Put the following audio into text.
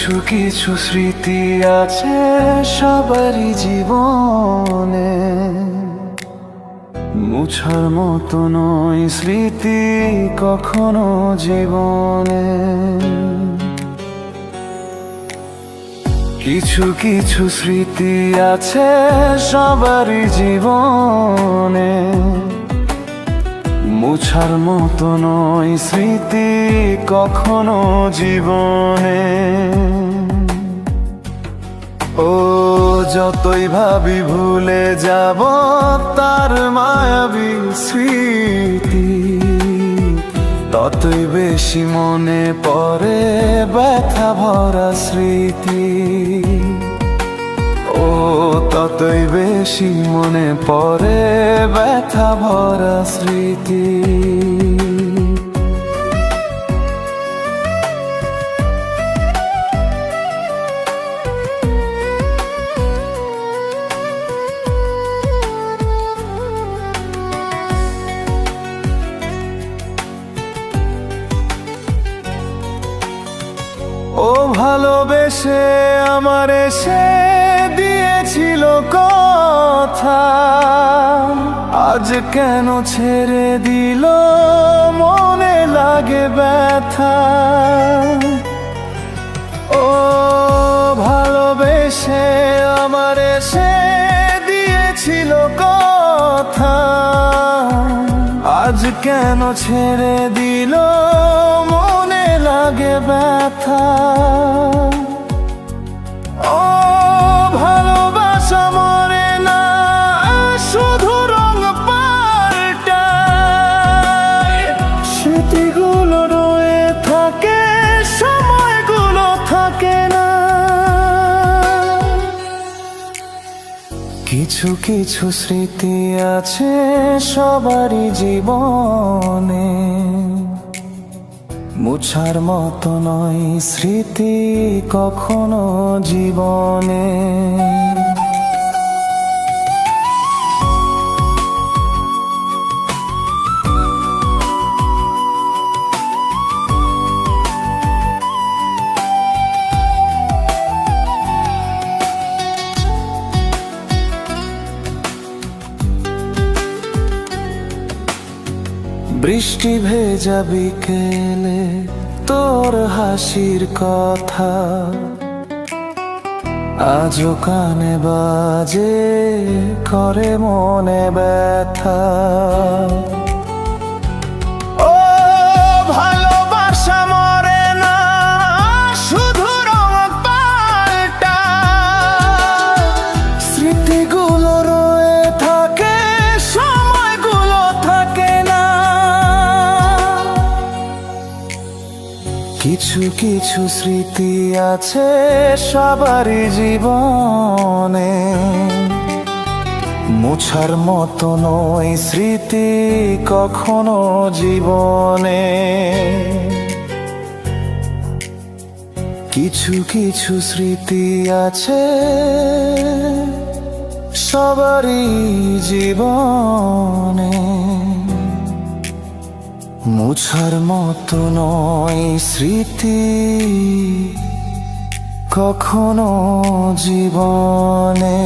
কিছু কিছু স্মৃতি আছে সবারই জীবনে, মুছার মতো নয় স্মৃতি কখনো জীবনে। কিছু কিছু স্মৃতি আছে সবারই জীবনে, মুছার মতো নয় স্মৃতি কখনো জীবনে। ও যতই ভাবি ভুলে যাব তার মায়াবী স্মৃতি, ততই বেশি মনে পড়ে ব্যথা ভরা স্মৃতি। ও ততই বেশি মনে পড়ে ব্যথা ভরা স্মৃতি। ও ভালোবেসে আমার এসে দিয়েছিল কথা, আজ কেন ছেড়ে দিল মনে লাগে ব্যথা। ও ভালোবেসে আমার এসে দিয়েছিল কথা, আজ কেন ছেড়ে দিল মনে লাগে ব্যথা। ও ভালোবাসা মরে না, শুধু রং পাল্টায়। স্মৃতিগুলো রয়ে থাকে, সময়গুলো থাকে না। কিছু কিছু স্মৃতি আছে সবারই জীবনে, মুছার মতো নয় স্মৃতি কখনো জীবনে। বৃষ্টি ভেজা বিকেলে তোর হাসির কথা আজও কানে বাজে, করে মনে ব্যথা। ও ভালোবাসা মরে না, শুধু রং পাল্টায়। স্মৃতিগুলো রয়ে থাকে, সময়গুলো থাকে না। কিছু কিছু স্মৃতি আছে সবারই জীবনে, মুছার মতো নয় স্মৃতি কখনো জীবনে। কিছু কিছু স্মৃতি আছে সবারই জীবনে, মুছার মতো নয় স্মৃতি কখনো জীবনে।